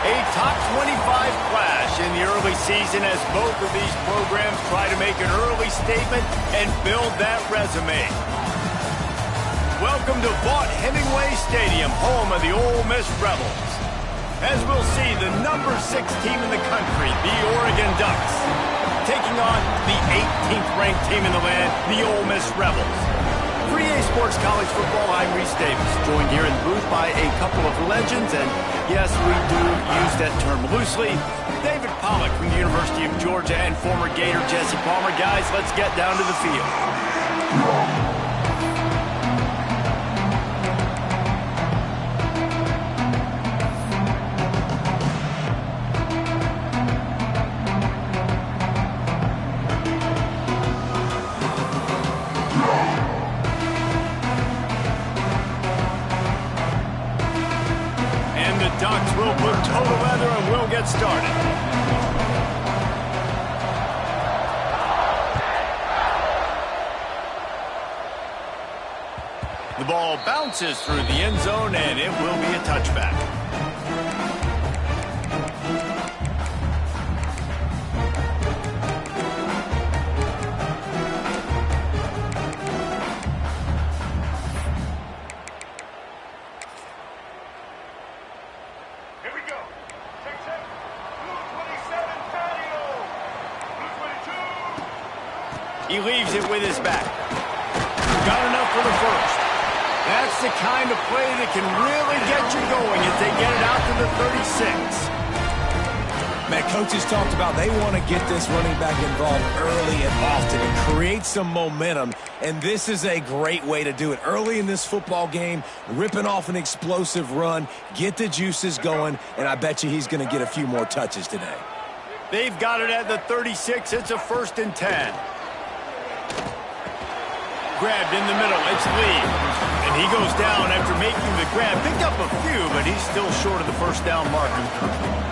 A top 25 clash in the early season as both of these programs try to make an early statement and build that resume. Welcome to Vaught-Hemingway Stadium, home of the Ole Miss Rebels. As we'll see, the number 6 team in the country, the Oregon Ducks, taking on the 18th ranked team in the land, the Ole Miss Rebels. For EA Sports College Football, I'm Reese Davis, joined here in the booth by a couple of legends, and yes, we do use that term loosely. David Pollack from the University of Georgia and former Gator Jesse Palmer. Guys, let's get down to the field. Ducks will put total leather and we'll get started. The ball bounces through the end zone and it will be a touchback. He leaves it with his back. Got enough for the first. That's the kind of play that can really get you going as they get it out to the 36. Man, coaches talked about they want to get this running back involved early and often and create some momentum, and this is a great way to do it. Early in this football game, ripping off an explosive run, get the juices going, and I bet you he's going to get a few more touches today. They've got it at the 36. It's a 1st and 10. Grabbed in the middle, it's Lee. And he goes down after making the grab. Picked up a few, but he's still short of the first down marker.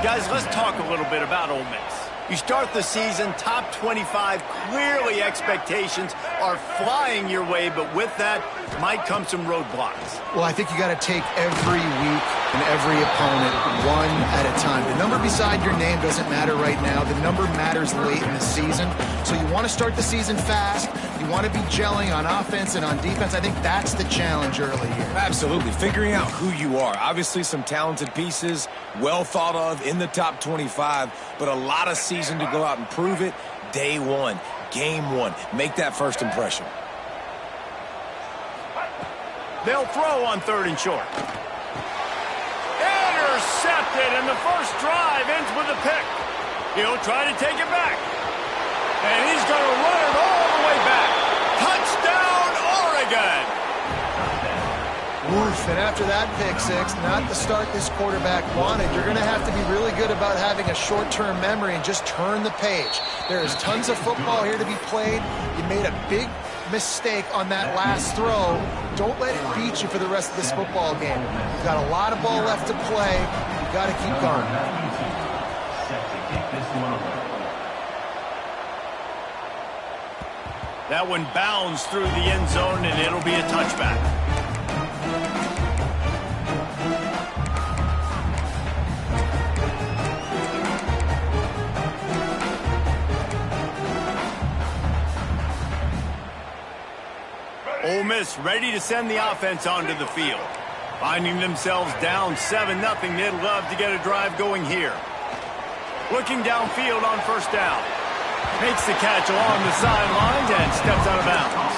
Guys, let's talk a little bit about Ole Miss. You start the season, top 25, clearly expectations are flying your way, but with that might come some roadblocks. Well, I think you got to take every week and every opponent one at a time. The number beside your name doesn't matter right now. The number matters late in the season. So you want to start the season fast. You want to be gelling on offense and on defense. I think that's the challenge early here. Absolutely. Figuring out who you are. Obviously some talented pieces, well thought of in the top 25, but a lot of season to go out and prove it. Day one, game one. Make that first impression. They'll throw on 3rd and short. Intercepted, and the first drive ends with a pick. He'll try to take it back. And he's going to run it all the way back. Touchdown, Oregon! Oof, and after that pick six, not the start this quarterback wanted. You're going to have to be really good about having a short-term memory and just turn the page. There is tons of football here to be played. You made a big mistake on that last throw. Don't let it beat you for the rest of this football game. You've got a lot of ball left to play. You've got to keep going. That one bounds through the end zone, and it'll be a touchback. Ole Miss ready to send the offense onto the field. Finding themselves down 7-0, they'd love to get a drive going here. Looking downfield on 1st down. Makes the catch along the sidelines and steps out of bounds.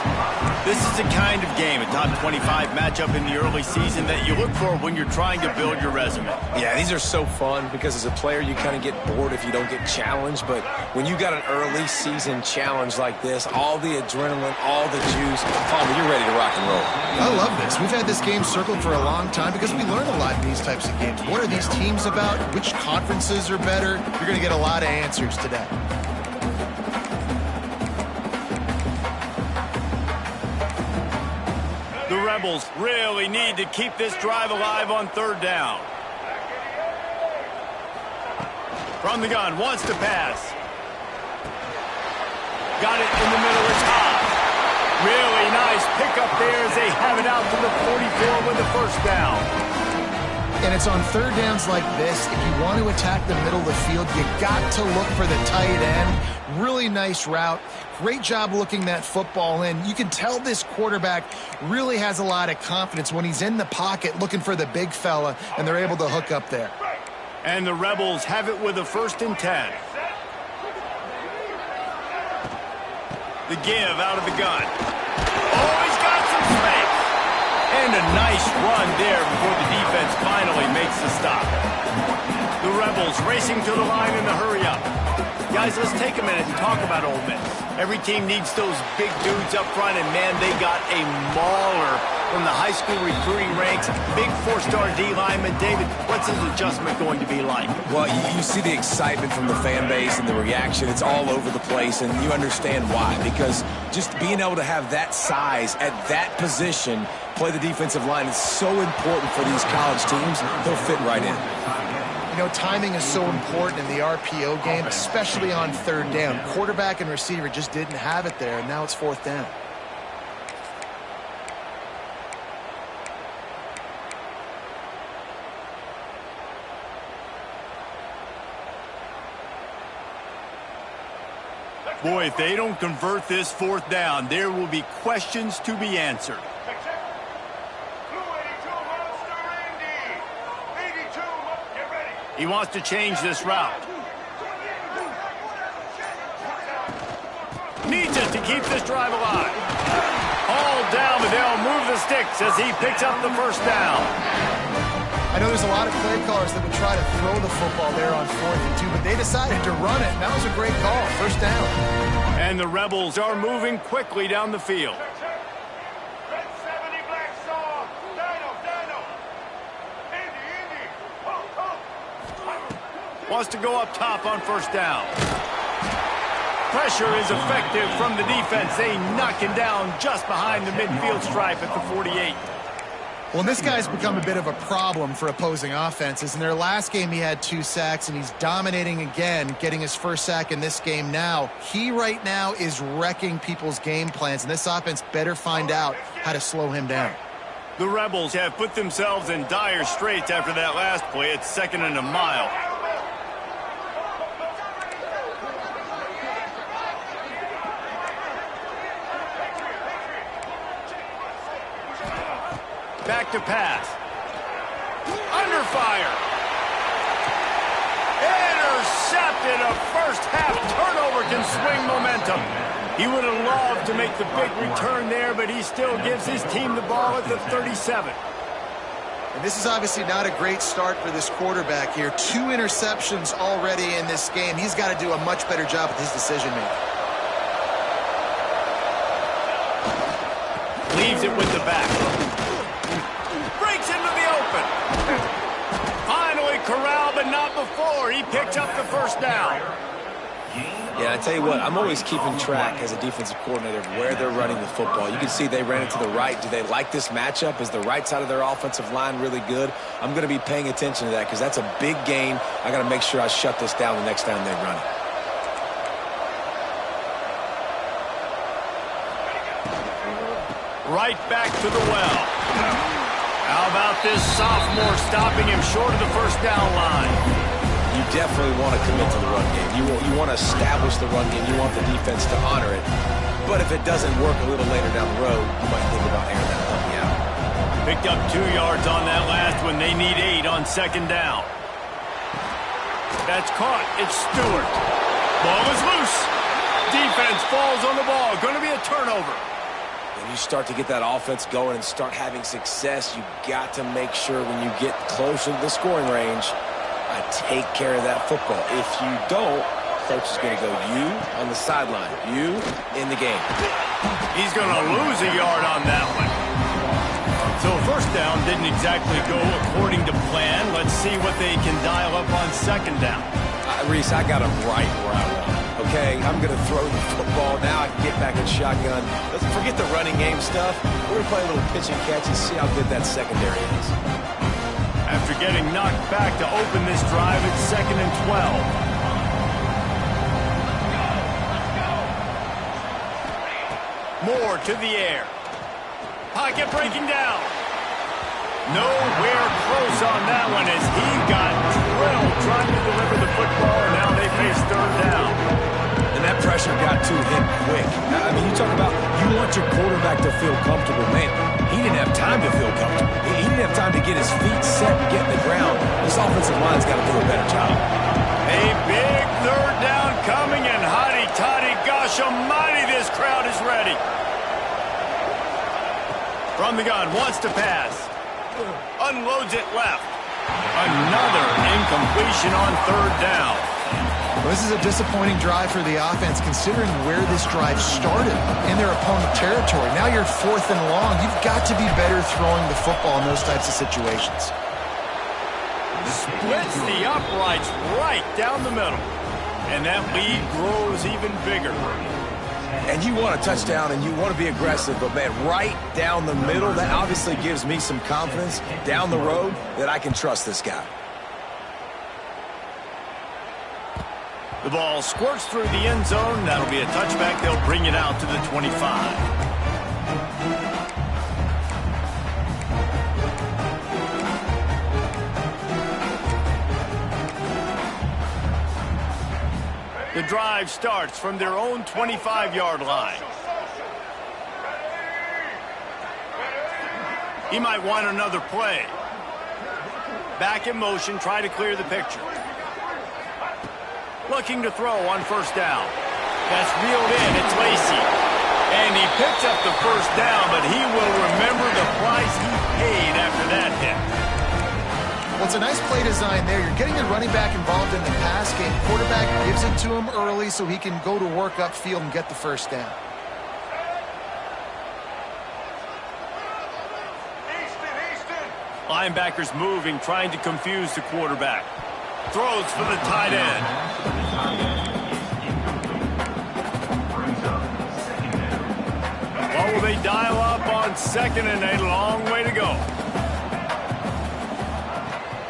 This is the kind of game, a top 25 matchup in the early season, that you look for when you're trying to build your resume. Yeah, these are so fun because as a player you kind of get bored if you don't get challenged, but when you got an early season challenge like this, all the adrenaline, all the juice, Palmer, you're ready to rock and roll. I love this. We've had this game circled for a long time because we learn a lot in these types of games. What are these teams about? Which conferences are better? You're going to get a lot of answers today. The Rebels really need to keep this drive alive on 3rd down. From the gun, wants to pass. Got it in the middle, it's high. Really nice pickup there as they have it out to the 44 with the 1st down. And it's on third downs like this. If you want to attack the middle of the field, you got to look for the tight end. Really nice route. Great job looking that football in. You can tell this quarterback really has a lot of confidence when he's in the pocket looking for the big fella, and they're able to hook up there. And the Rebels have it with a 1st and 10. The give out of the gun. Oh, he's got some space. And a nice run there before the defense finally makes the stop. The Rebels racing to the line in the hurry-up. Guys, let's take a minute and talk about Ole Miss. Every team needs those big dudes up front, and man, they got a mauler from the high school recruiting ranks. Big 4-star D lineman. David, what's his adjustment going to be like? Well, you see the excitement from the fan base and the reaction. It's all over the place, and you understand why. Because just being able to have that size at that position, play the defensive line, is so important for these college teams. They'll fit right in. You know, timing is so important in the RPO game, especially on third down. Quarterback and receiver just didn't have it there, and now it's 4th down. Boy, if they don't convert this 4th down, there will be questions to be answered. He wants to change this route. Needs it to keep this drive alive. All down, but they'll move the sticks as he picks up the 1st down. I know there's a lot of play callers that would try to throw the football there on 4th and 2, but they decided to run it, and that was a great call. 1st down. And the Rebels are moving quickly down the field. Wants to go up top on 1st down. Pressure is effective from the defense. They knock him down just behind the midfield stripe at the 48. Well, this guy's become a bit of a problem for opposing offenses. In their last game, he had 2 sacks, and he's dominating again, getting his 1st sack in this game now. He right now is wrecking people's game plans, and this offense better find out how to slow him down. The Rebels have put themselves in dire straits after that last play. It's 2nd and a mile. Back to pass. Under fire. Intercepted. A 1st half turnover can swing momentum. He would have loved to make the big return there, but he still gives his team the ball at the 37. And this is obviously not a great start for this quarterback here. 2 interceptions already in this game. He's got to do a much better job with his decision-making. Leaves it with the back. Breaks into the open. Finally corralled, but not before. He picked up the 1st down. Yeah, I tell you what, I'm always keeping track as a defensive coordinator of where they're running the football. You can see they ran it to the right. Do they like this matchup? Is the right side of their offensive line really good? I'm going to be paying attention to that because that's a big gain. I got to make sure I shut this down the next time they run it. Right back to the well. How about this sophomore stopping him short of the 1st down line? You definitely want to commit to the run game. You want to establish the run game. You want the defense to honor it. But if it doesn't work a little later down the road, you might think about airing that puppy out. Picked up 2 yards on that last one. They need 8 on 2nd down. That's caught. It's Stewart. Ball is loose. Defense falls on the ball. Going to be a turnover. When you start to get that offense going and start having success, you got to make sure when you get closer to the scoring range, take care of that football. If you don't, coach is going to go you on the sideline, you in the game. He's going to lose a yard on that one. So 1st down didn't exactly go according to plan. Let's see what they can dial up on 2nd down. Reese, I got him right where I want him. Okay, I'm going to throw the football. Now I can get back in shotgun. Let's forget the running game stuff. We're going to play a little pitch and catch and see how good that secondary is. After getting knocked back to open this drive, it's 2nd and 12. Moore to the air. Pocket breaking down. Nowhere close on that one as he got drilled trying to deliver the football, and now they face third down. And that pressure got to him quick. I mean, you talk about you want your quarterback to feel comfortable. Man, he didn't have time to feel comfortable. He didn't have time to get his feet set and get in the ground. This offensive line's got to do a better job. A big third down coming, and hotty-toddy, gosh almighty, this crowd is ready. From the gun, wants to pass. Unloads it left. Another incompletion on third down. Well, this is a disappointing drive for the offense, considering where this drive started in their opponent territory. Now you're 4th and long. You've got to be better throwing the football in those types of situations. Splits the uprights right down the middle. And that lead grows even bigger. And you want a touchdown and you want to be aggressive, but man, right down the middle, that obviously gives me some confidence down the road that I can trust this guy. The ball squirts through the end zone. That'll be a touchback. They'll bring it out to the 25. The drive starts from their own 25-yard line. He might want another play. Back in motion, try to clear the picture. Looking to throw on first down. That's reeled in. It's Lacy. And he picks up the first down, but he will remember the price he paid after that hit. Well, it's a nice play design there. You're getting the running back involved in the pass game. Quarterback gives it to him early so he can go to work upfield and get the first down. Linebackers moving, trying to confuse the quarterback. Throws for the tight end. What will they dial up on second and a long way to go?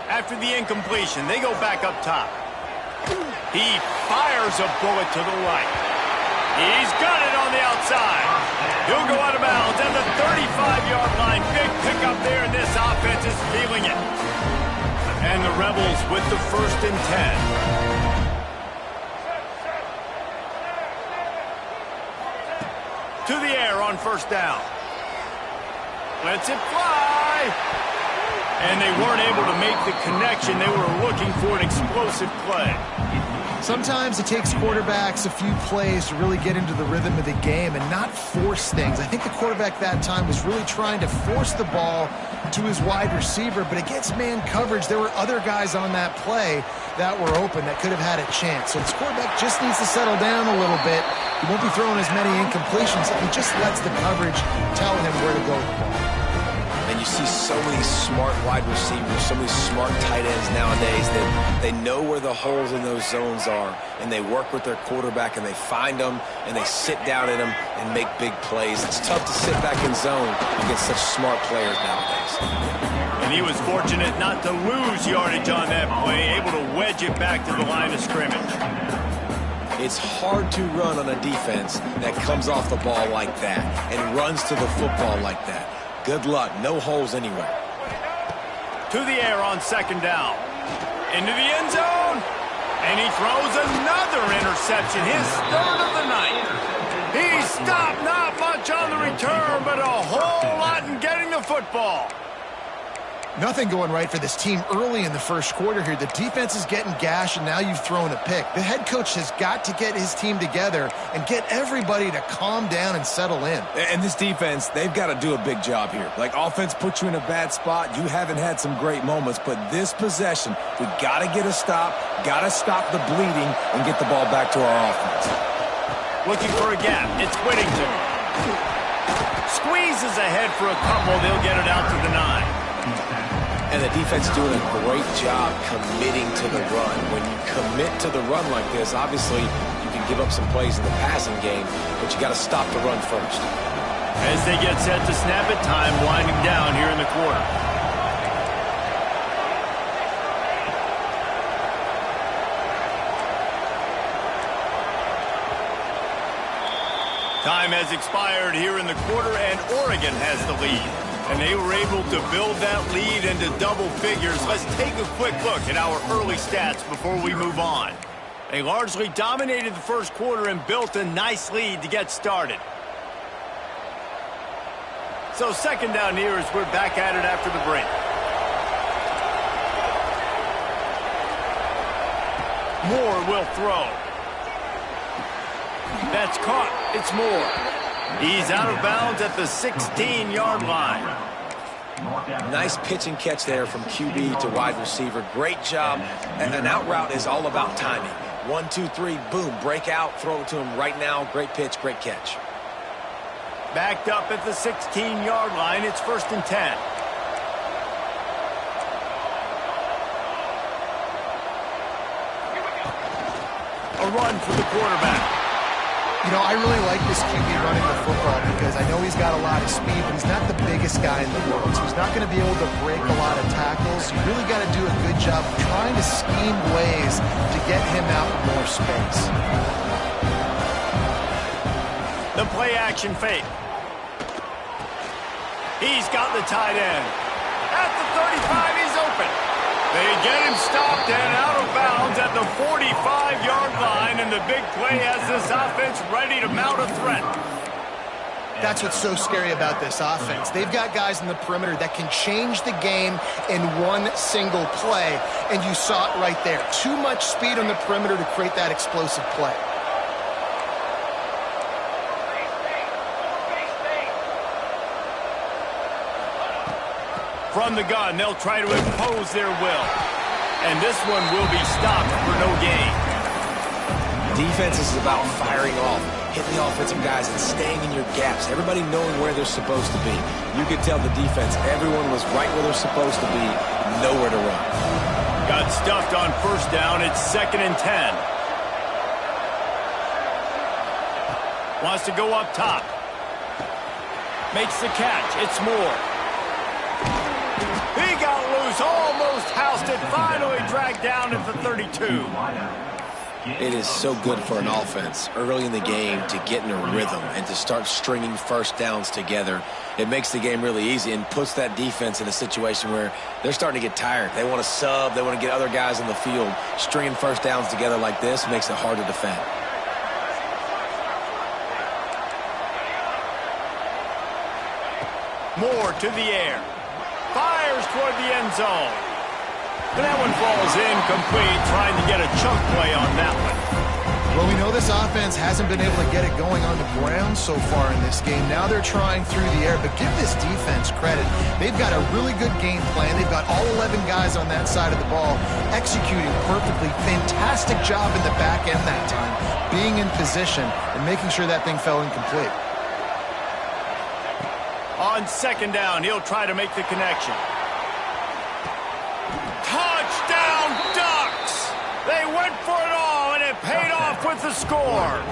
After the incompletion, they go back up top. He fires a bullet to the right. He's got it on the outside. He'll go out of bounds at the 35-yard line. Big pickup there, and this offense is feeling it. And the Rebels with the 1st and 10. To the air on first down. Lets it fly. And they weren't able to make the connection. They were looking for an explosive play. Sometimes it takes quarterbacks a few plays to really get into the rhythm of the game and not force things. I think the quarterback that time was really trying to force the ball to his wide receiver, but against man coverage, there were other guys on that play that were open that could have had a chance. So this quarterback just needs to settle down a little bit. He won't be throwing as many incompletions if he just lets the coverage tell him where to go with the ball. And you see so many smart wide receivers, so many smart tight ends nowadays that they know where the holes in those zones are, and they work with their quarterback, and they find them, and they sit down in them and make big plays. It's tough to sit back in zone against such smart players nowadays. And he was fortunate not to lose yardage on that play, able to wedge it back to the line of scrimmage. It's hard to run on a defense that comes off the ball like that and runs to the football like that. Good luck. No holes anywhere. To the air on second down. Into the end zone. And he throws another interception. His 3rd of the night. He stopped, not much on the return, but a whole lot in getting the football. Nothing going right for this team early in the first quarter here. The defense is getting gashed, and now you've thrown a pick. The head coach has got to get his team together and get everybody to calm down and settle in. And this defense, they've got to do a big job here. Like, offense puts you in a bad spot. You haven't had some great moments, but this possession, we got to get a stop, got to stop the bleeding, and get the ball back to our offense. Looking for a gap. It's Whittington. Squeezes ahead for a couple. They'll get it out to the 9. And the defense doing a great job committing to the run. When you commit to the run like this, obviously you can give up some plays in the passing game, but you got to stop the run first. As they get set to snap it, time winding down here in the quarter. Time has expired here in the quarter, and Oregon has the lead. And they were able to build that lead into double figures. Let's take a quick look at our early stats before we move on. They largely dominated the first quarter and built a nice lead to get started. So second down here as we're back at it after the break. Moore will throw. That's caught. It's Moore. He's out of bounds at the 16-yard line. Nice pitch and catch there from QB to wide receiver. Great job. And an out route is all about timing. 1, 2, 3, boom, break out, throw it to him right now. Great pitch, great catch. Backed up at the 16-yard line. It's 1st and 10. A run for the quarterback. You know, I really like this QB running the football because I know he's got a lot of speed, but he's not the biggest guy in the world. So he's not going to be able to break a lot of tackles. You really got to do a good job of trying to scheme ways to get him out with more space. The play action fake. He's got the tight end. At the 35, he's open. They get him stopped and out of bounds at the 45-yard line, and the big play has this offense ready to mount a threat. That's what's so scary about this offense. They've got guys in the perimeter that can change the game in one single play, and you saw it right there. Too much speed on the perimeter to create that explosive play. From the gun, they'll try to impose their will. And this one will be stopped for no gain. Defense is about firing off, hitting the offensive guys and staying in your gaps. Everybody knowing where they're supposed to be. You could tell the defense, everyone was right where they're supposed to be, nowhere to run. Got stuffed on 1st down. It's 2nd and 10. Wants to go up top. Makes the catch. It's Moore. He got loose, almost housed it, finally dragged down at the 32. It is so good for an offense early in the game to get in a rhythm and to start stringing 1st downs together. It makes the game really easy and puts that defense in a situation where they're starting to get tired. They want to sub, they want to get other guys on the field. Stringing 1st downs together like this makes it hard to defend. Moore to the air. Fires toward the end zone. But that one falls incomplete, trying to get a chunk play on that one. Well, we know this offense hasn't been able to get it going on the ground so far in this game. Now they're trying through the air, but give this defense credit. They've got a really good game plan. They've got all 11 guys on that side of the ball executing perfectly. Fantastic job in the back end that time, being in position and making sure that thing fell incomplete. On 2nd down, he'll try to make the connection. Touchdown, Ducks! They went for it all, and it paid off with the score.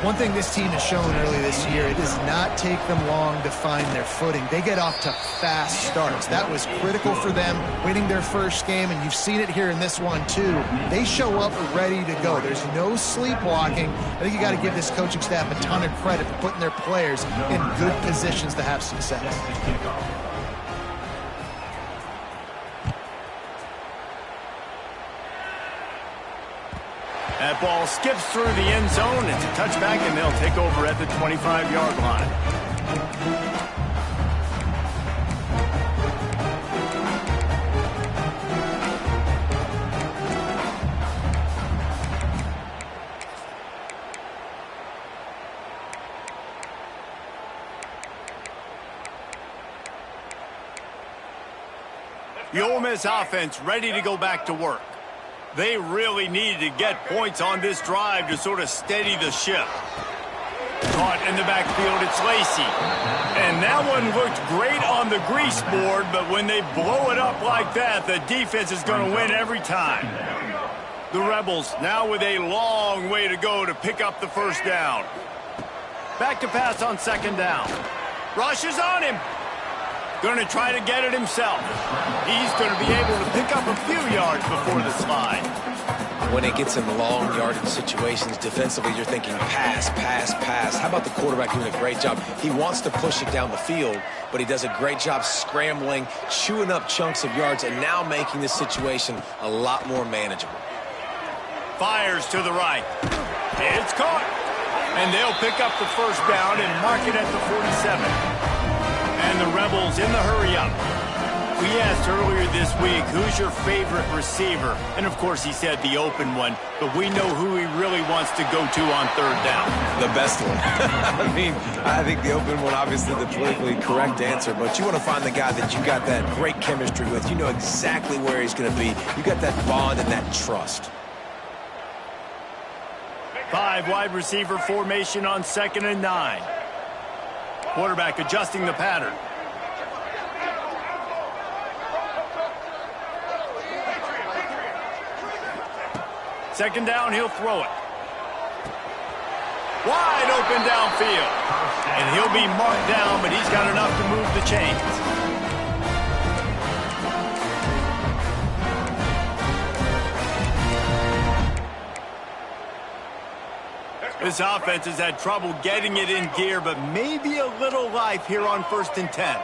One thing this team has shown early this year, it does not take them long to find their footing. They get off to fast starts. That was critical for them, winning their first game, and you've seen it here in this one too. They show up ready to go. There's no sleepwalking. I think you got to give this coaching staff a ton of credit for putting their players in good positions to have success. That ball skips through the end zone. It's a touchback, and they'll take over at the 25-yard line. The Ole Miss offense ready to go back to work. They really needed to get points on this drive to sort of steady the ship. Caught in the backfield, it's Lacy. And that one looked great on the grease board, but when they blow it up like that, the defense is going to win every time. The Rebels now with a long way to go to pick up the 1st down. Back to pass on 2nd down. Rush is on him. Going to try to get it himself. He's going to be able to pick up a few yards before the slide. When it gets in long yardage situations, defensively, you're thinking pass, pass, pass. How about the quarterback doing a great job? He wants to push it down the field, but he does a great job scrambling, chewing up chunks of yards, and now making this situation a lot more manageable. Fires to the right. It's caught. And they'll pick up the first down and mark it at the 47. And the Rebels in the hurry-up. We asked earlier this week, who's your favorite receiver? And, of course, he said the open one, but we know who he really wants to go to on third down. The best one. I mean, I think the open one, obviously the politically correct answer, but you want to find the guy that you got that great chemistry with. You know exactly where he's going to be. You got that bond and that trust. 5 wide receiver formation on 2nd and 9. Quarterback adjusting the pattern. Second down, he'll throw it. Wide open downfield. And he'll be marked down, but he's got enough to move the chains. This offense has had trouble getting it in gear, but maybe a little life here on 1st and 10.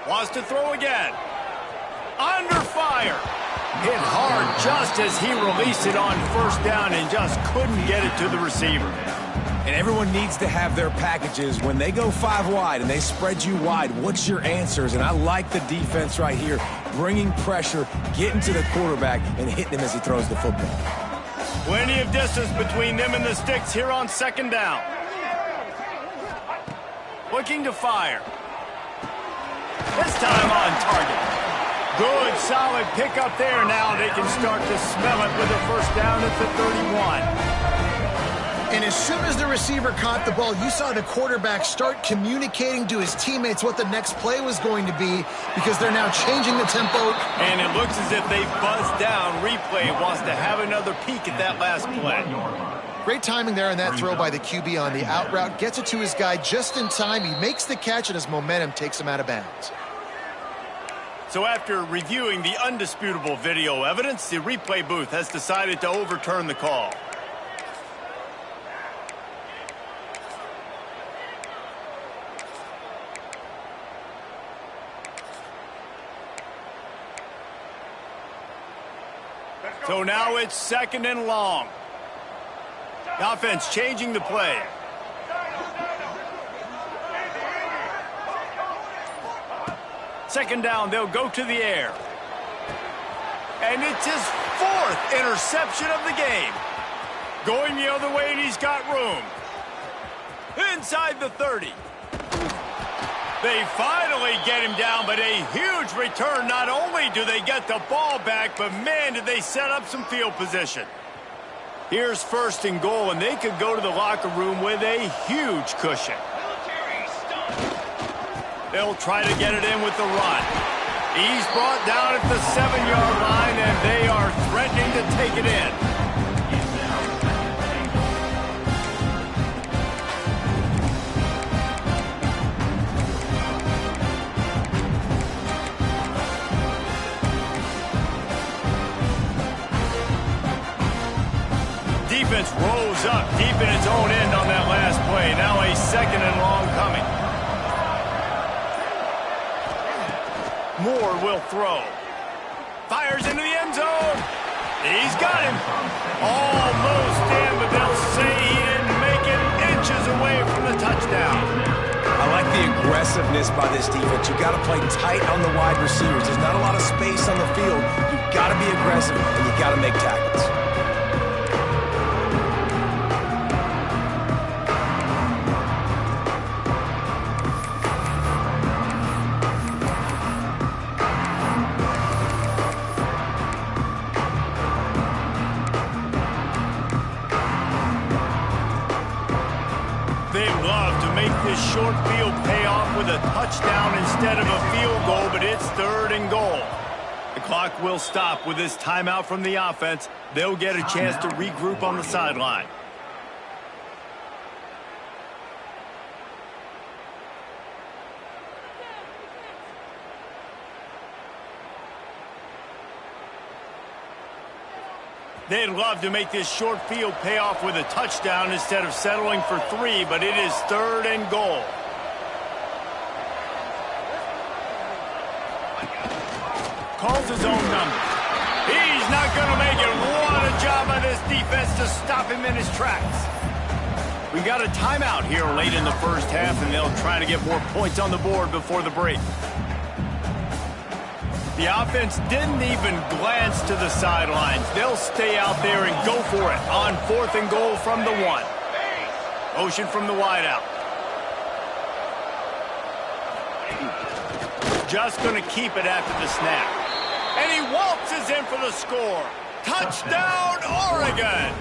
Wants to throw again. Under fire. Hit hard just as he released it on 1st down and just couldn't get it to the receiver. And everyone needs to have their packages. When they go 5 wide and they spread you wide, what's your answers? And I like the defense right here, bringing pressure, getting to the quarterback, and hitting him as he throws the football. Plenty of distance between them and the sticks here on 2nd down. Looking to fire. This time on target. Good, solid pickup there. Now they can start to smell it with a first down at the 31. And as soon as the receiver caught the ball, you saw the quarterback start communicating to his teammates what the next play was going to be because they're now changing the tempo. And it looks as if they buzzed down. Replay wants to have another peek at that last play. Great timing there on that throw by the QB on the out route. Gets it to his guy just in time. He makes the catch, and his momentum takes him out of bounds. So after reviewing the undisputable video evidence, the replay booth has decided to overturn the call. So now it's 2nd and long. The offense changing the play. Second down, they'll go to the air. And it's his 4th interception of the game. Going the other way, and he's got room. Inside the 30. They finally get him down, but a huge return. Not only do they get the ball back, but man, did they set up some field position. Here's 1st and goal, and they could go to the locker room with a huge cushion. They'll try to get it in with the run. He's brought down at the 7-yard line, and they are threatening to take it in. Defense rolls up deep in its own end on that last play. Now a 2nd and long coming. Moore will throw. Fires into the end zone. He's got him. Almost in, but they'll say he didn't make it, inches away from the touchdown. I like the aggressiveness by this defense. You've got to play tight on the wide receivers. There's not a lot of space on the field. You've got to be aggressive, and you've got to make tackles. This short field payoff with a touchdown instead of a field goal, but it's 3rd and goal. The clock will stop with this timeout from the offense. They'll get a chance to regroup on the sideline. They'd love to make this short field pay off with a touchdown instead of settling for 3, but it is 3rd and goal. Calls his own number. He's not going to make it. What a job by this defense to stop him in his tracks. We got a timeout here late in the first half, and they'll try to get more points on the board before the break. The offense didn't even glance to the sidelines. They'll stay out there and go for it on 4th and goal from the 1. Motion from the wideout. Just going to keep it after the snap. And he waltzes in for the score. Touchdown, Oregon!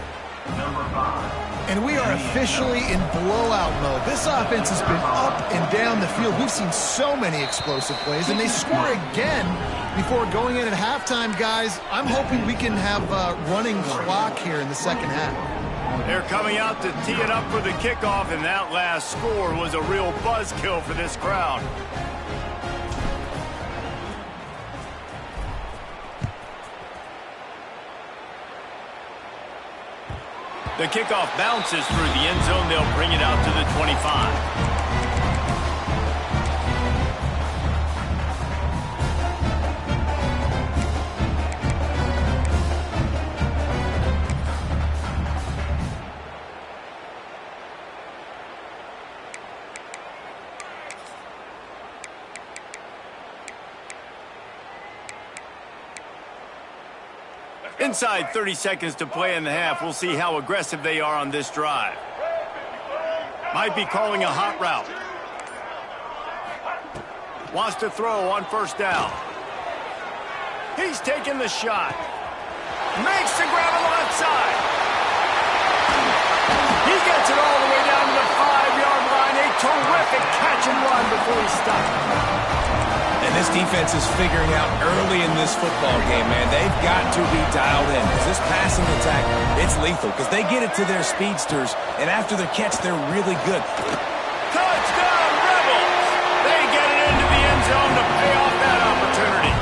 And we are officially in blowout mode. This offense has been up and down the field. We've seen so many explosive plays, and they score again before going in at halftime, guys. I'm hoping we can have a running clock here in the second half. They're coming out to tee it up for the kickoff, and that last score was a real buzzkill for this crowd. The kickoff bounces through the end zone. They'll bring it out to the 25. Inside 30 seconds to play in the half. We'll see how aggressive they are on this drive. Might be calling a hot route. Wants to throw on 1st down. He's taking the shot. Makes the grab on the left side. He gets it all the way down to the 5-yard line. A terrific catch and run before he stopped. And this defense is figuring out early in this football game, man. They've got to be dialed in because this passing attack, it's lethal because they get it to their speedsters, and after their catch, they're really good. Touchdown, Rebels! They get it into the end zone to pay off that opportunity.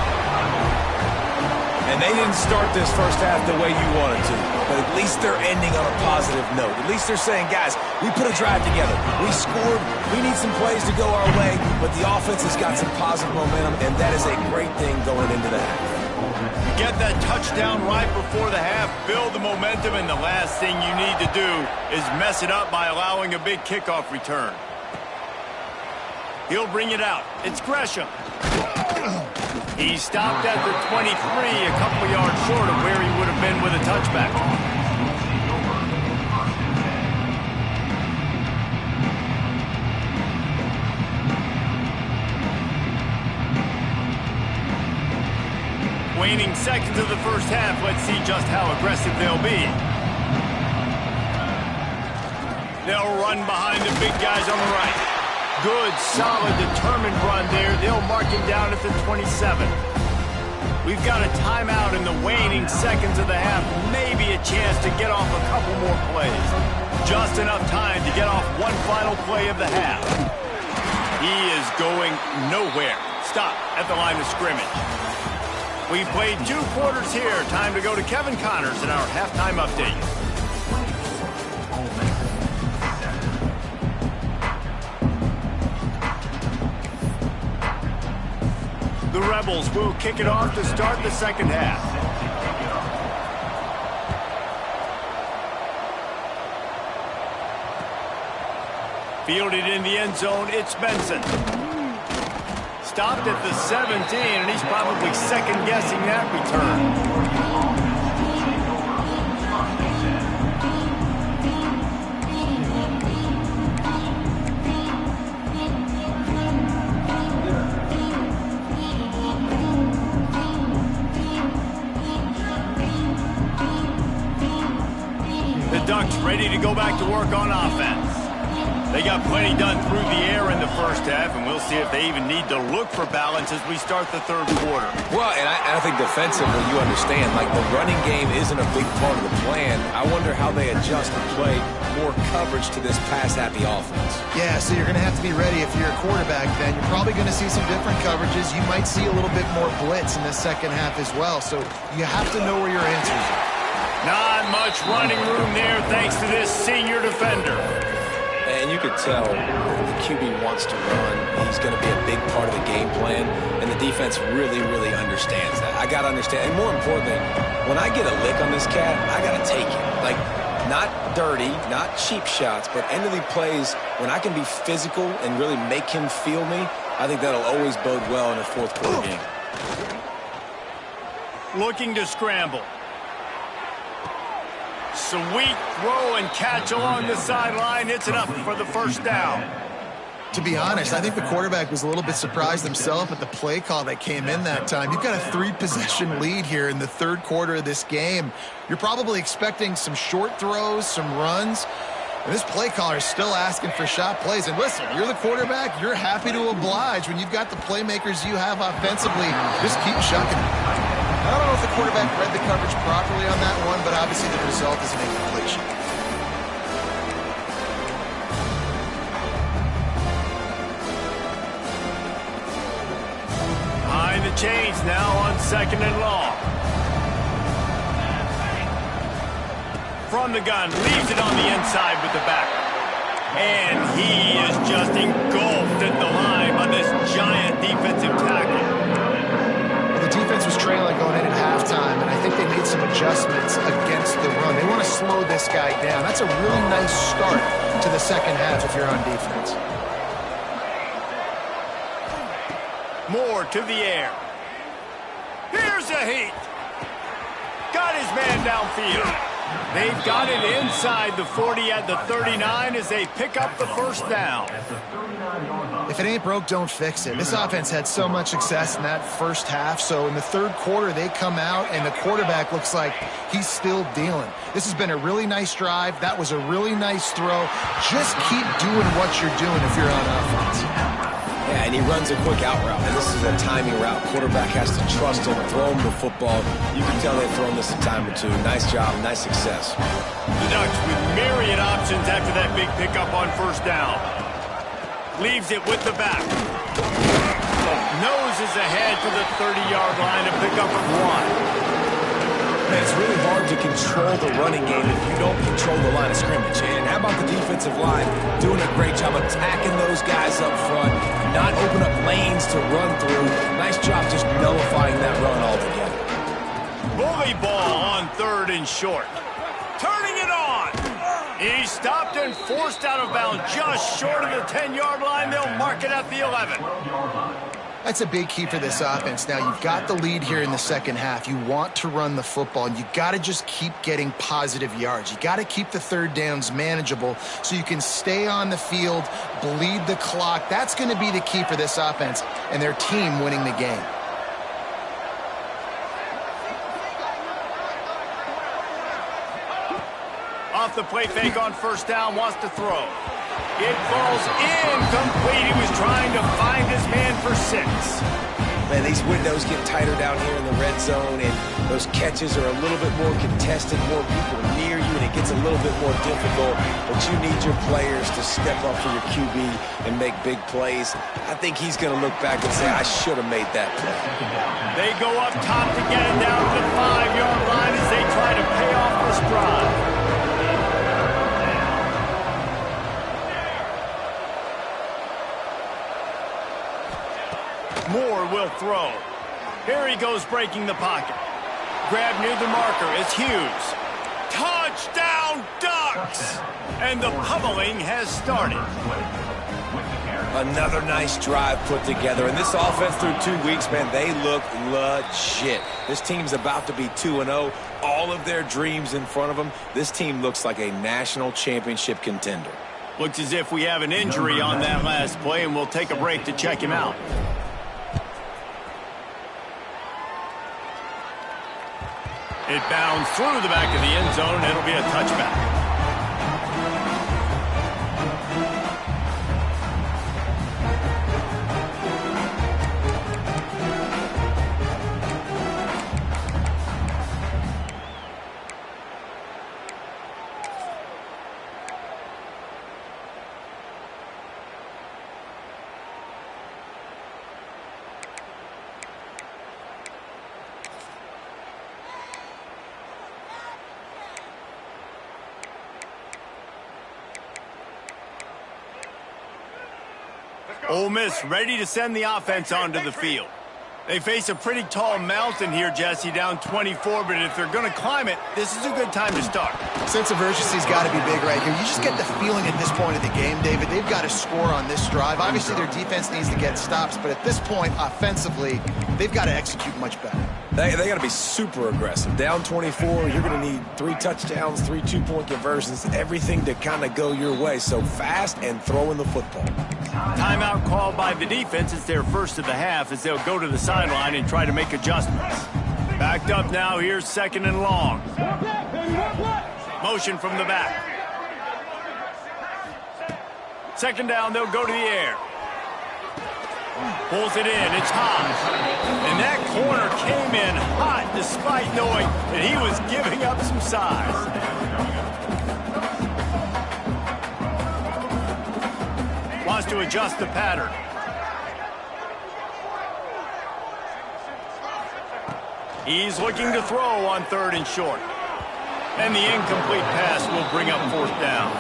And they didn't start this first half the way you wanted to, but at least they're ending on a positive note. At least they're saying, guys, we put a drive together. We scored. We need some plays to go our way, but the offense has got some positive momentum, and that is a great thing going into the half. Get that touchdown right before the half, build the momentum, and the last thing you need to do is mess it up by allowing a big kickoff return. He'll bring it out. It's Gresham. He stopped at the 23, a couple yards short of where he would have been with a touchback. Waning seconds of the first half. Let's see just how aggressive they'll be. They'll run behind the big guys on the right. Good, solid, determined run there. They'll mark him down at the 27. We've got a timeout in the waning seconds of the half. Maybe a chance to get off a couple more plays. Just enough time to get off one final play of the half. He is going nowhere. Stop at the line of scrimmage. We've played 2 quarters here. Time to go to Kevin Connors in our halftime update. The Rebels will kick it off to start the second half. Fielded in the end zone, it's Benson. Stopped at the 17, and he's probably second-guessing that return. Ducks ready to go back to work on offense. They got plenty done through the air in the first half, and we'll see if they even need to look for balance as we start the third quarter. Well, and I think defensively, you understand, like the running game isn't a big part of the plan. I wonder how they adjust and play more coverage to this pass-happy offense. Yeah, so you're going to have to be ready if you're a quarterback, Ben. You're probably going to see some different coverages. You might see a little bit more blitz in the second half as well, so you have to know where your answers are. Not much running room there thanks to this senior defender. And you could tell the QB wants to run. He's going to be a big part of the game plan, and the defense really, really understands that. I got to understand. And more importantly, when I get a lick on this cat, I got to take it. Like, not dirty, not cheap shots, but end of the plays, when I can be physical and really make him feel me, I think that'll always bode well in a fourth quarter game. Looking to scramble. Sweet throw and catch along the sideline. It's enough for the first down. To be honest, I think the quarterback was a little bit surprised himself at the play call that came in that time. You've got a 3-possession lead here in the third quarter of this game. You're probably expecting some short throws, some runs. And this play caller is still asking for shot plays. And listen, you're the quarterback. You're happy to oblige when you've got the playmakers you have offensively. Just keep shucking. I don't know if the quarterback read the coverage properly on that one, but obviously the result is an incompletion. Behind the chains now on 2nd and long. From the gun, leaves it on the inside with the back. And he is just engulfed at the line by this giant defensive tackle. The defense was trailing going in at halftime, and I think they made some adjustments against the run. They want to slow this guy down. That's a really nice start to the second half if you're on defense. Moore to the air. Here's a heat. Got his man downfield. They've got it inside the 40 at the 39 as they pick up the first down. If it ain't broke, don't fix it. This offense had so much success in that first half, so in the third quarter they come out and the quarterback looks like he's still dealing. This has been a really nice drive. That was a really nice throw. Just keep doing what you're doing if you're on offense. Yeah, and he runs a quick out route, and this is a timing route. Quarterback has to trust him, throw him the football. You can tell they've thrown this a time or two. Nice job, nice success. The Ducks with myriad options after that big pickup on first down. Leaves it with the back. Noses ahead to the 30-yard line to pick up a one. Man, it's really hard to control the running game if you don't control the line of scrimmage. And how about the defensive line doing a great job attacking those guys up front, not open up lanes to run through. Nice job just nullifying that run altogether. Bully ball on 3rd and short. Turning it on. He stopped and forced out of bounds just short of the 10-yard line. They'll mark it at the 11. That's a big key for this offense. Now, you've got the lead here in the second half. You want to run the football, and you got to just keep getting positive yards. You got to keep the third downs manageable so you can stay on the field, bleed the clock. That's going to be the key for this offense and their team winning the game. Off the play fake on first down, wants to throw. It falls incomplete. He was trying to find his man for 6. Man, these windows get tighter down here in the red zone, and those catches are a little bit more contested, more people near you, and it gets a little bit more difficult. But you need your players to step up for your QB and make big plays. I think he's going to look back and say, I should have made that play. They go up top to get it down to the 5-yard line as they try to pay off this drive. Moore will throw. Here he goes breaking the pocket. Grab near the marker is Hughes. Touchdown Ducks! And the pummeling has started. Another nice drive put together. And this offense through 2 weeks, man, they look legit. This team's about to be 2-0. All of their dreams in front of them. This team looks like a national championship contender. Looks as if we have an injury on that last play, and we'll take a break to check him out. It bounds through the back of the end zone, and it'll be a touchback. Ole Miss ready to send the offense onto the field. They face a pretty tall mountain here, Jesse, down 24, but if they're going to climb it, this is a good time to start. Sense of urgency's got to be big right here. You just get the feeling at this point of the game, David, they've got to score on this drive. Obviously, their defense needs to get stops, but at this point, offensively, they've got to execute much better. They got to be super aggressive. Down 24, you're going to need 3 touchdowns, 3 two-point conversions, everything to kind of go your way. So fast and throwing the football. Timeout called by the defense. It's their first of the half as they'll go to the sideline and try to make adjustments. Backed up now. Here's 2nd and long. Motion from the back. 2nd down. They'll go to the air. Pulls it in. It's hot. And that corner came in hot despite knowing that he was giving up some size. Wants to adjust the pattern. He's looking to throw on 3rd and short. And the incomplete pass will bring up 4th down.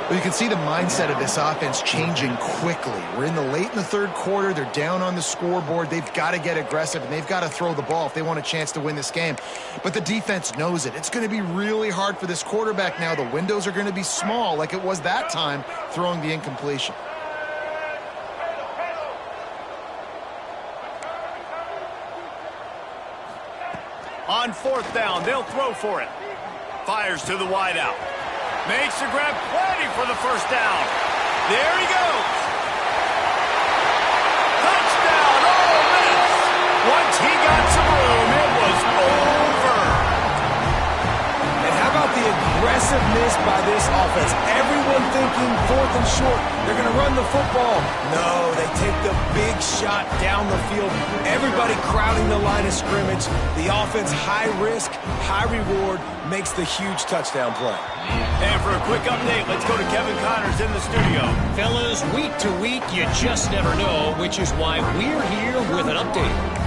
Well, you can see the mindset of this offense changing quickly. We're late in the 3rd quarter. They're down on the scoreboard. They've got to get aggressive, and they've got to throw the ball if they want a chance to win this game. But the defense knows it. It's going to be really hard for this quarterback now. The windows are going to be small like it was that time throwing the incompletion. On 4th down, they'll throw for it. Fires to the wideout. Makes the grab, plenty for the 1st down. There he goes. Touchdown, Ole Miss. Once he got some room, it was over. And how about the aggressiveness by this offense? Everyone thinking 4th and short. They're going to run the football. No, they take the big shot down the field. Everybody crowding the line of scrimmage. The offense, high risk, high reward, makes the huge touchdown play. And for a quick update, let's go to Kevin Connors in the studio. Fellas, week to week, you just never know, which is why we're here with an update.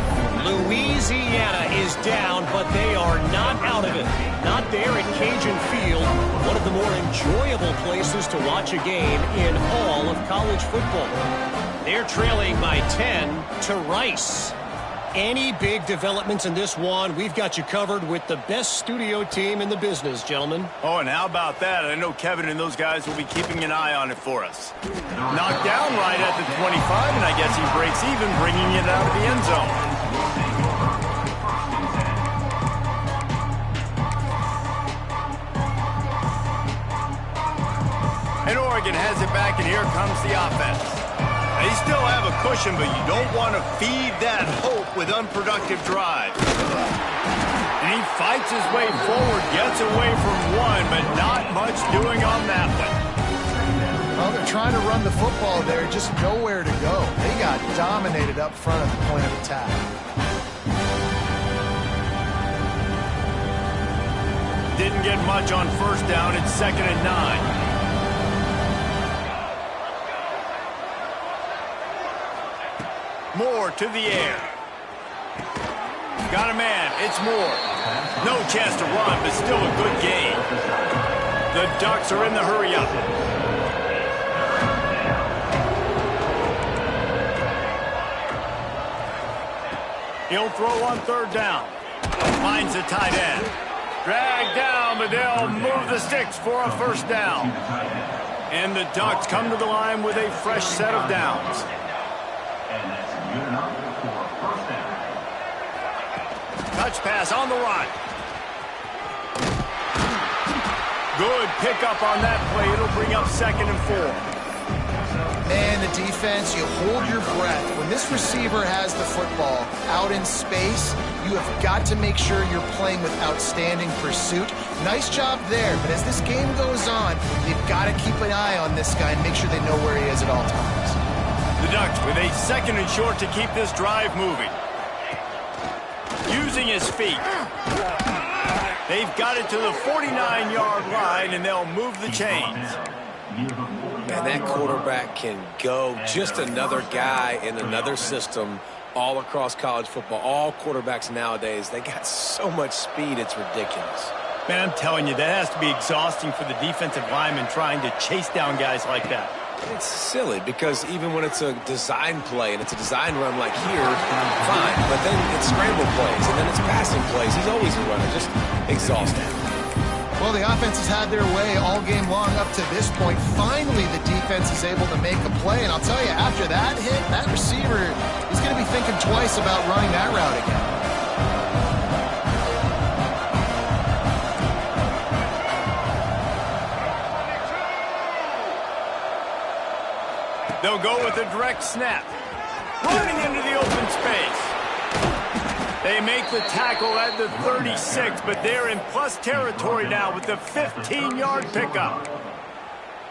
Louisiana is down, but they are not out of it. Not there at Cajun Field, one of the more enjoyable places to watch a game in all of college football. They're trailing by 10 to Rice. Any big developments in this one, we've got you covered with the best studio team in the business, gentlemen. Oh, and how about that? I know Kevin and those guys will be keeping an eye on it for us. Knocked down right at the 25, and I guess he breaks even, bringing it out of the end zone. And Oregon has it back, and here comes the offense. They still have a cushion, but you don't want to feed that hope with unproductive drives. And he fights his way forward, gets away from one, but not much doing on that one. Well, they're trying to run the football there, just nowhere to go. They got dominated up front at the point of attack. Didn't get much on 1st down. It's 2nd and 9. Moore to the air. Got a man. It's Moore. No chance to run, but still a good game. The Ducks are in the hurry-up. He'll throw on 3rd down. Finds the tight end. Dragged down, but they'll move the sticks for a 1st down. And the Ducks come to the line with a fresh set of downs. Touch pass on the run. Good pickup on that play. It'll bring up 2nd and 4. Man, the defense, you hold your breath. When this receiver has the football out in space, you have got to make sure you're playing with outstanding pursuit. Nice job there, but as this game goes on, you've got to keep an eye on this guy and make sure they know where he is at all times. The Ducks with a 2nd and short to keep this drive moving. Using his feet. They've got it to the 49-yard line, and they'll move the chains. And that quarterback can go. Just another guy in another system all across college football. All quarterbacks nowadays, they got so much speed, it's ridiculous. Man, I'm telling you, that has to be exhausting for the defensive lineman trying to chase down guys like that. It's silly because even when it's a design play and it's a design run like here, fine. But then it's scramble plays and then it's passing plays. He's always a runner, just exhausting. Well, the offense has had their way all game long up to this point. Finally, the defense is able to make a play. And I'll tell you, after that hit, that receiver is going to be thinking twice about running that route again. They'll go with a direct snap. Running into the open space. They make the tackle at the 36, but they're in plus territory now with the 15-yard pickup.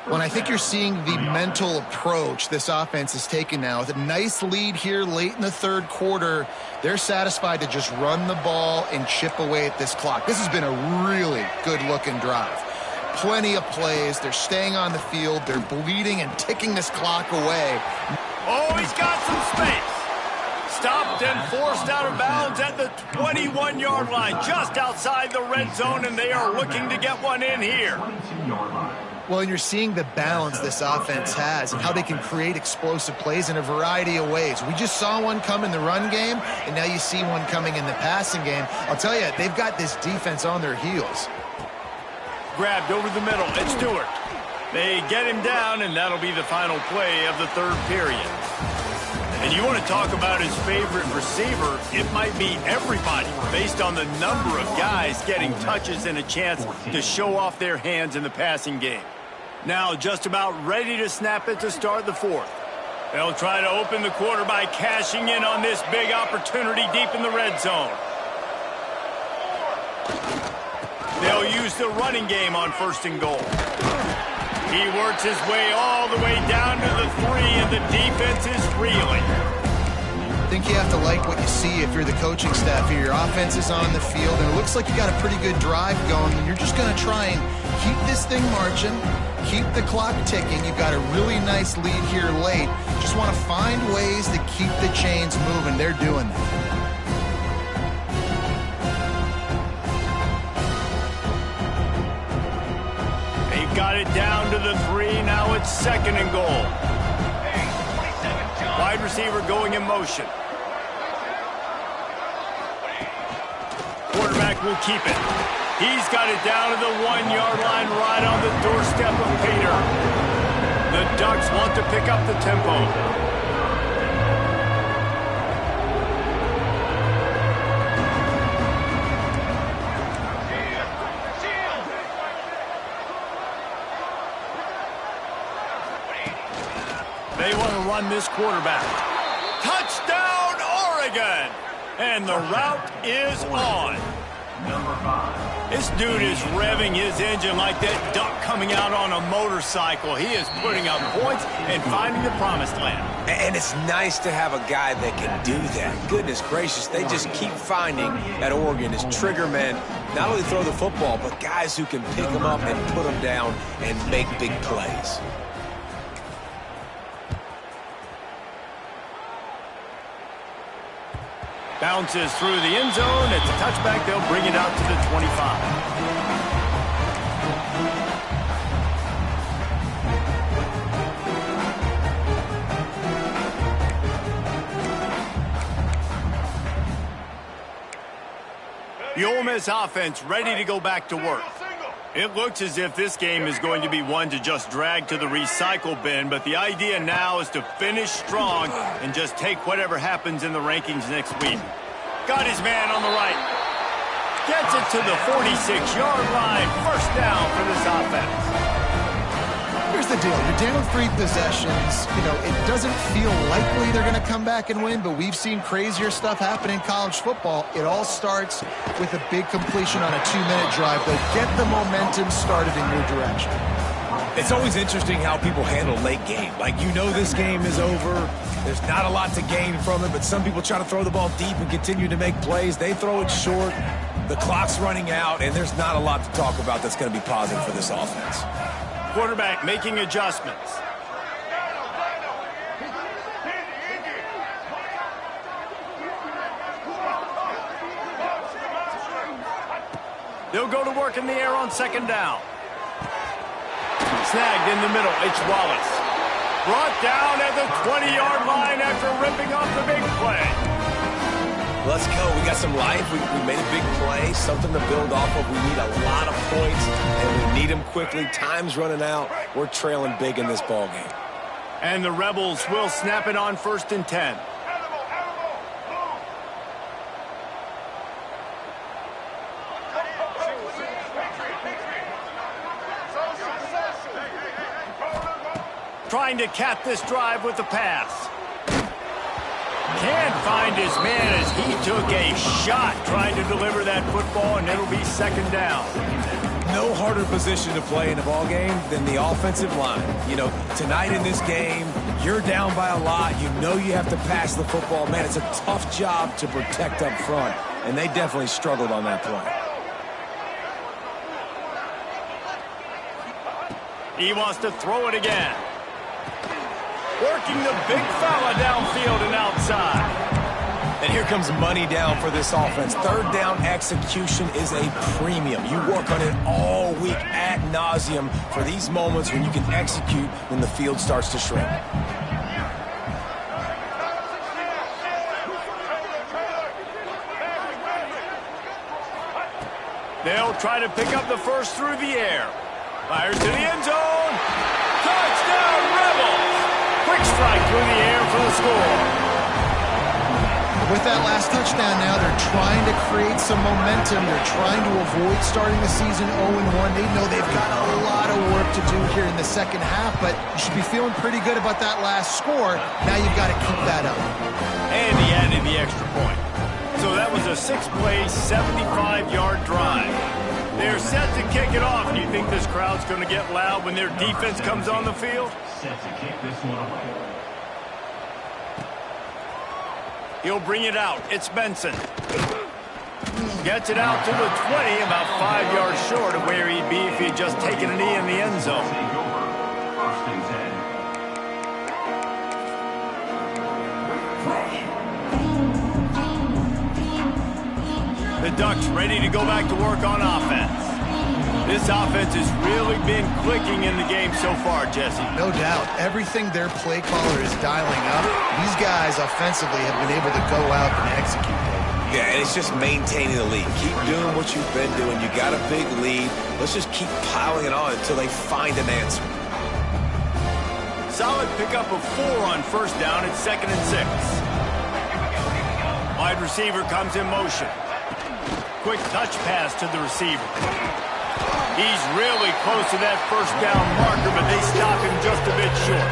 Well, I think you're seeing the mental approach this offense is taking now. With a nice lead here late in the third quarter, they're satisfied to just run the ball and chip away at this clock. This has been a really good-looking drive. Plenty of plays. They're staying on the field. They're bleeding and ticking this clock away. Oh, he's got some space. Stopped and forced out of bounds at the 21-yard line, just outside the red zone, and they are looking to get one in here. Well, and you're seeing the balance this offense has and how they can create explosive plays in a variety of ways. We just saw one come in the run game, and now you see one coming in the passing game. I'll tell you, they've got this defense on their heels. Grabbed over the middle. It's Stewart. They get him down, and that'll be the final play of the third period. And you want to talk about his favorite receiver, it might be everybody based on the number of guys getting touches and a chance to show off their hands in the passing game. Now just about ready to snap it to start the fourth. They'll try to open the quarter by cashing in on this big opportunity deep in the red zone. They'll use the running game on first and goal. He works his way all the way down to the 3, and the defense is reeling. I think you have to like what you see if you're the coaching staff here. Your offense is on the field, and it looks like you got a pretty good drive going, and you're just going to try and keep this thing marching, keep the clock ticking. You've got a really nice lead here late. Just want to find ways to keep the chains moving. They're doing that. Got it down to the 3. Now it's second and goal. Wide receiver going in motion. Quarterback will keep it. He's got it down to the 1-yard line right on the doorstep of Pater. The Ducks want to pick up the tempo. They want to run this quarterback. Touchdown, Oregon! And the route is on. This dude is revving his engine like that duck coming out on a motorcycle. He is putting up points and finding the promised land. And it's nice to have a guy that can do that. Goodness gracious, they just keep finding at Oregon is trigger men. Not only throw the football, but guys who can pick them up and put them down and make big plays. Bounces through the end zone. It's a touchback. They'll bring it out to the 25. The Ole Miss offense ready to go back to work. It looks as if this game is going to be one to just drag to the recycle bin, but the idea now is to finish strong and just take whatever happens in the rankings next week. Got his man on the right. Gets it to the 46-yard line. First down for this offense. Here's the deal. You're down 3 possessions. You know, it doesn't feel likely they're going to come back and win, but we've seen crazier stuff happen in college football. It all starts with a big completion on a 2-minute drive. They'll get the momentum started in your direction. It's always interesting how people handle late game. Like, you know this game is over. There's not a lot to gain from it, but some people try to throw the ball deep and continue to make plays. They throw it short. The clock's running out, and there's not a lot to talk about that's going to be positive for this offense. Quarterback making adjustments. They'll go to work in the air on second down. Snagged in the middle. It's Wallace. Brought down at the 20-yard line after ripping off the big play. Let's go. We got some life. We made a big play, something to build off of. We need a lot of points, and we need them quickly. Time's running out. We're trailing big in this ball game. And the Rebels will snap it on 1st and 10. Trying to cap this drive with the pass. Can't find his man as he took a shot trying to deliver that football, and it'll be 2nd down. No harder position to play in a ball game than the offensive line. You know, tonight in this game, you're down by a lot. You know you have to pass the football. Man, it's a tough job to protect up front, and they definitely struggled on that play. He wants to throw it again. Working the big fella downfield and outside. And here comes money down for this offense. 3rd down execution is a premium. You work on it all week ad nauseum for these moments when you can execute when the field starts to shrink. They'll try to pick up the first through the air. Fires to the end zone. Touchdown, Rebels! Quick strike through the air for the score. With that last touchdown now, they're trying to create some momentum. They're trying to avoid starting the season 0-1. They know they've got a lot of work to do here in the second half, but you should be feeling pretty good about that last score. Now you've got to keep that up. And he added the extra point. So that was a 6-play, 75-yard drive. They're set to kick it off. Do you think this crowd's going to get loud when their defense comes on the field? Set to kick this one away. He'll bring it out. It's Benson. Gets it out to the 20, about 5 yards short of where he'd be if he'd just taken a knee in the end zone. Take over. 1st and 10. The Ducks ready to go back to work on offense. This offense has really been clicking in the game so far, Jesse. No doubt. Everything their play caller is dialing up, these guys offensively have been able to go out and execute. Yeah, and it's just maintaining the lead. Keep doing what you've been doing. You got a big lead. Let's just keep piling it on until they find an answer. Solid pickup of 4 on 1st down. It's 2nd and 6. Wide receiver comes in motion. Quick touch pass to the receiver. He's really close to that 1st down marker, but they stop him just a bit short.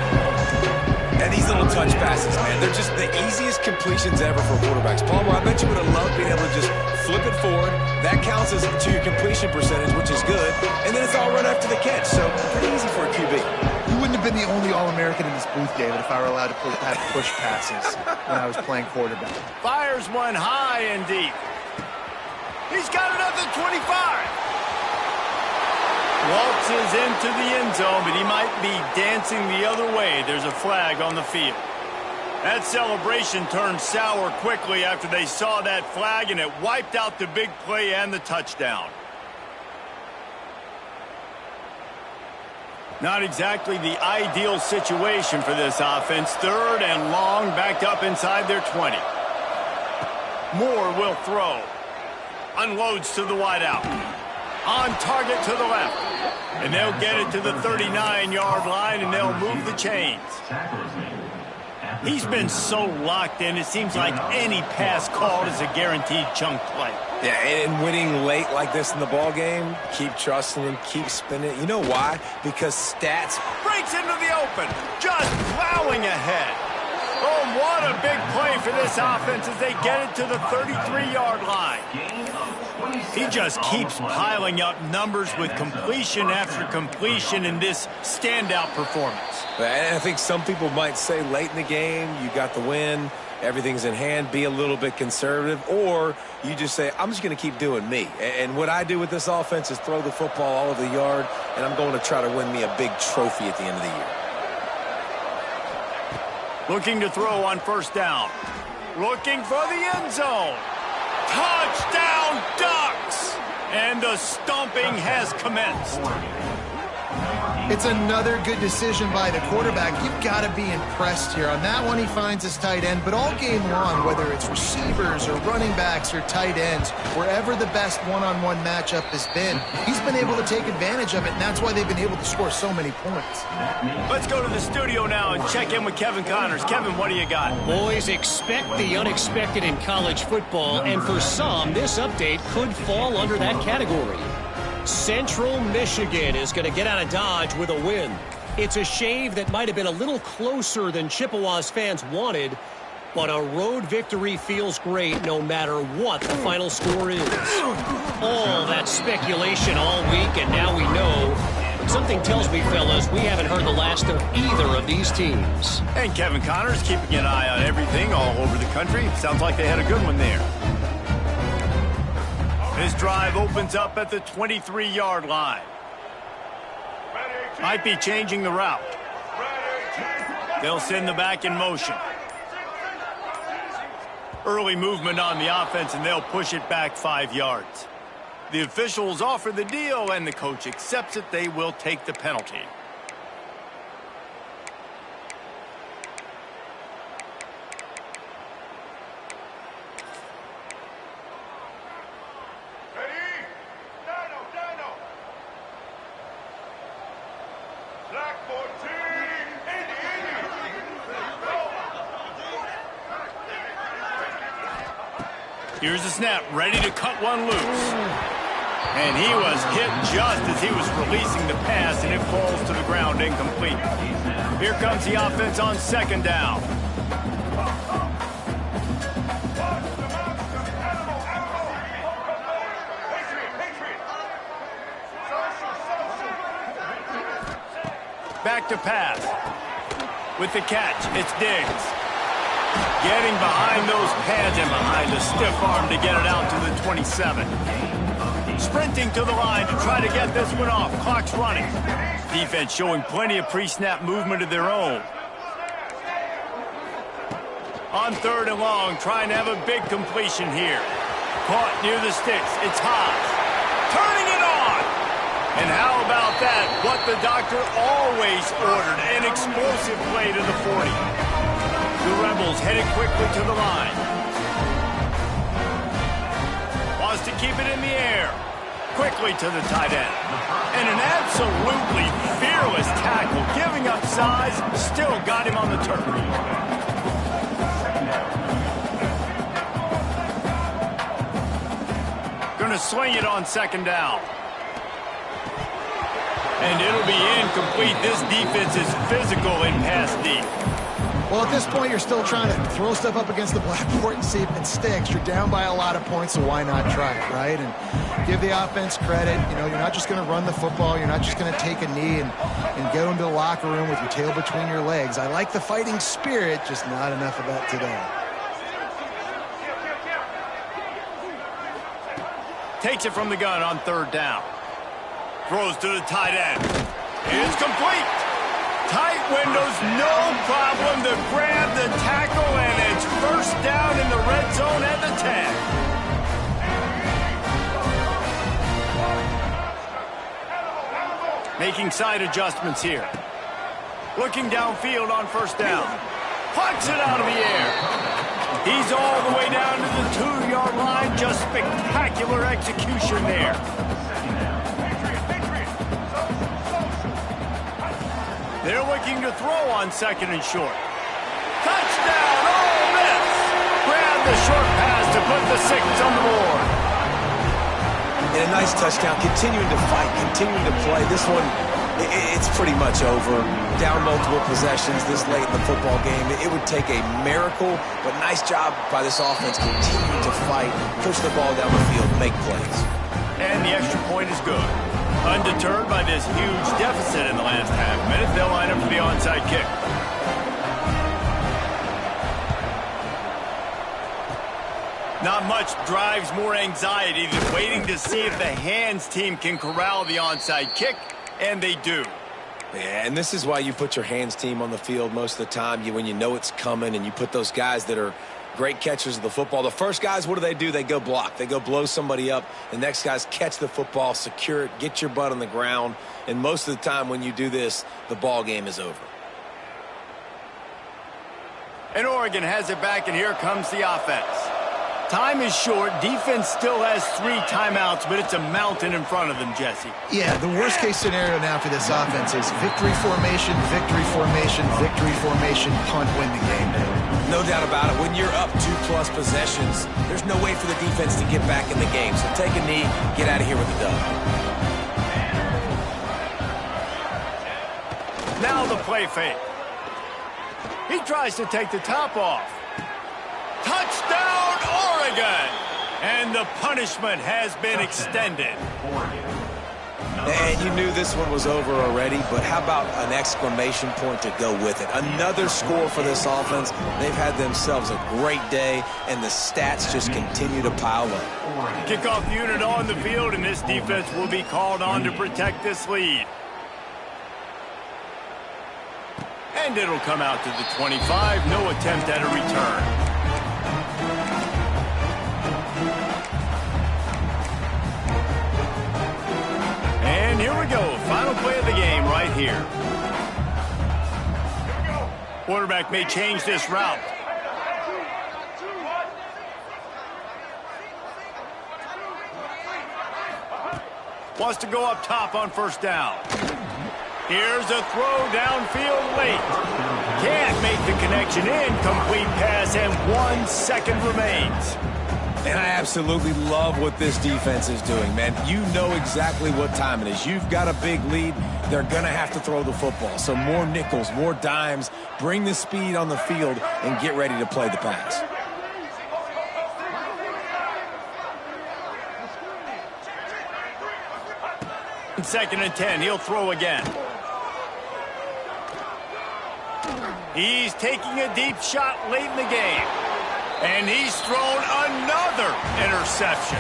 And these little touch passes, man, they're just the easiest completions ever for quarterbacks. Palmer, I bet you would have loved being able to just flip it forward. That counts as to your completion percentage, which is good. And then it's all run after the catch, so pretty easy for a QB. You wouldn't have been the only All-American in this booth, David, if I were allowed to have push passes when I was playing quarterback. Fires one high and deep. He's got it at the 25. Waltzes into the end zone, but he might be dancing the other way. There's a flag on the field. That celebration turned sour quickly after they saw that flag, and it wiped out the big play and the touchdown. Not exactly the ideal situation for this offense. 3rd and long, backed up inside their 20. Moore will throw. Unloads to the wideout. On target to the left. And they'll get it to the 39-yard line, and they'll move the chains. He's been so locked in, it seems like any pass called is a guaranteed chunk play. Yeah, and winning late like this in the ball game, keep trusting him, keep spinning it. You know why? Because stats. Breaks into the open, just plowing ahead. Oh, what a big play for this offense as they get it to the 33-yard line. He just keeps piling up numbers with completion after completion in this standout performance. And I think some people might say late in the game, you got the win, everything's in hand, be a little bit conservative, or you just say, I'm just going to keep doing me. And what I do with this offense is throw the football all over the yard, and I'm going to try to win me a big trophy at the end of the year. Looking to throw on 1st down. Looking for the end zone. Touchdown, Ducks! And the stomping has commenced. It's another good decision by the quarterback. You've got to be impressed here. On that one, he finds his tight end. But all game long, whether it's receivers or running backs or tight ends, wherever the best one-on-one matchup has been, he's been able to take advantage of it, and that's why they've been able to score so many points. Let's go to the studio now and check in with Kevin Connors. Kevin, what do you got? Boys, expect the unexpected in college football, and for some, this update could fall under that category. Central Michigan is going to get out of Dodge with a win. It's a shave that might have been a little closer than Chippewa's fans wanted, but a road victory feels great no matter what the final score is. All that speculation all week, and now we know. But something tells me, fellas, we haven't heard the last of either of these teams. And Kevin Connors keeping an eye on everything all over the country. Sounds like they had a good one there. This drive opens up at the 23-yard line. Might be changing the route. They'll send the back in motion. Early movement on the offense, and they'll push it back 5 yards. The officials offer the deal, and the coach accepts it. They will take the penalty. Here's the snap, ready to cut one loose. And he was hit just as he was releasing the pass, and it falls to the ground incomplete. Here comes the offense on second down. Back to pass. With the catch, it's Diggs. Getting behind those pads and behind the stiff arm to get it out to the 27. Sprinting to the line to try to get this one off. Clock's running. Defense showing plenty of pre-snap movement of their own. On third and long, trying to have a big completion here. Caught near the sticks. It's Haas. Turning it on. And how about that? What the doctor always ordered. An explosive play to the 40. The Rebels headed quickly to the line. Wants to keep it in the air. Quickly to the tight end. And an absolutely fearless tackle. Giving up size, still got him on the turf. Gonna swing it on second down. And it'll be incomplete. This defense is physical in pass deep. Well, at this point, you're still trying to throw stuff up against the blackboard and see if it sticks. You're down by a lot of points, so why not try it, right? And give the offense credit. You know, you're not just going to run the football. You're not just going to take a knee and go into the locker room with your tail between your legs. I like the fighting spirit, just not enough of that today. Takes it from the gun on third down. Throws to the tight end. It's complete. Tight windows, no problem to grab the tackle, and it's first down in the red zone at the 10. Making side adjustments here. Looking downfield on first down. Pucks it out of the air. He's all the way down to the 2-yard line. Just spectacular execution there. They're looking to throw on second and short. Touchdown, Ole Miss! Grab the short pass to put the 6 on the board. And a nice touchdown, continuing to fight, continuing to play. This one, it's pretty much over. Down multiple possessions this late in the football game. It would take a miracle, but nice job by this offense continuing to fight, push the ball down the field, make plays. And the extra point is good. Undeterred by this huge deficit in the last half minute, they'll line up for the onside kick. Not much drives more anxiety than waiting to see if the hands team can corral the onside kick, and they do. Yeah, and this is why you put your hands team on the field most of the time. When you know it's coming, and you put those guys that are great catchers of the football. The first guys, what do? They go block. They go blow somebody up. The next guys catch the football, secure it, get your butt on the ground. And most of the time when you do this, the ball game is over. And Oregon has it back, and here comes the offense. Time is short. Defense still has 3 timeouts, but it's a mountain in front of them, Jesse. Yeah, the worst-case scenario now for this offense is victory formation, victory formation, victory formation, punt, win the game. No doubt about it. When you're up 2+ possessions, there's no way for the defense to get back in the game. So take a knee, get out of here with the dub. Now the play fake. He tries to take the top off. Touchdown, Oregon! And the punishment has been extended. And you knew this one was over already, but how about an exclamation point to go with it? Another score for this offense. They've had themselves a great day, and the stats just continue to pile up. Kickoff unit on the field, and this defense will be called on to protect this lead. And it'll come out to the 25. No attempt at a return. And here we go. Final play of the game right here. Quarterback may change this route. Wants to go up top on first down. Here's a throw downfield late. Can't make the connection. Incomplete pass, and 1 second remains. And I absolutely love what this defense is doing, man. You know exactly what time it is. You've got a big lead. They're going to have to throw the football. So more nickels, more dimes. Bring the speed on the field and get ready to play the pass. Second and 10. He'll throw again. He's taking a deep shot late in the game. And he's thrown another interception.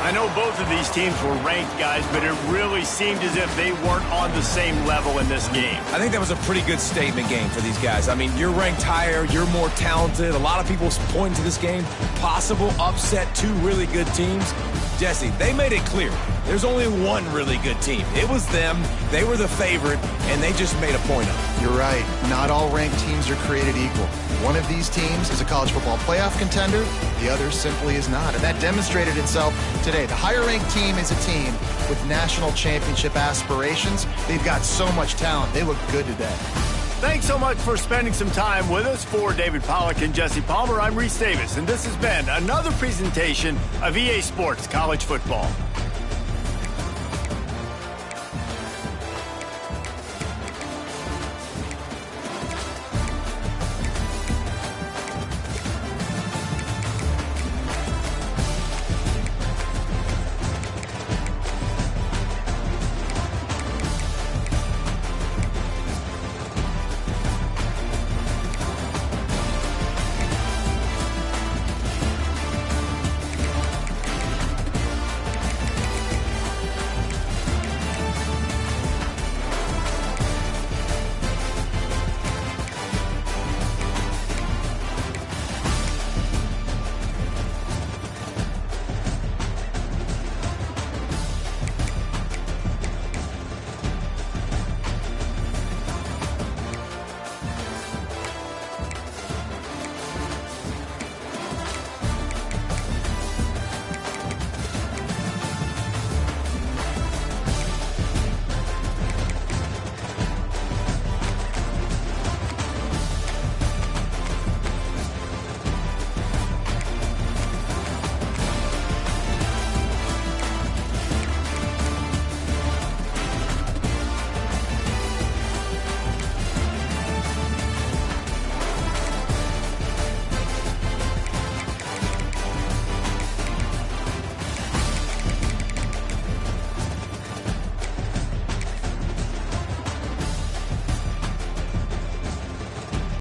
I know both of these teams were ranked, guys, but it really seemed as if they weren't on the same level in this game. I think that was a pretty good statement game for these guys. I mean, you're ranked higher, you're more talented. A lot of people point to this game. Possible upset, 2 really good teams. Jesse, they made it clear. There's only one really good team. It was them. They were the favorite, and they just made a point of it. You're right. Not all ranked teams are created equal. One of these teams is a college football playoff contender. The other simply is not. And that demonstrated itself today. The higher-ranked team is a team with national championship aspirations. They've got so much talent. They look good today. Thanks so much for spending some time with us. For David Pollack and Jesse Palmer, I'm Reese Davis, and this has been another presentation of EA Sports College Football.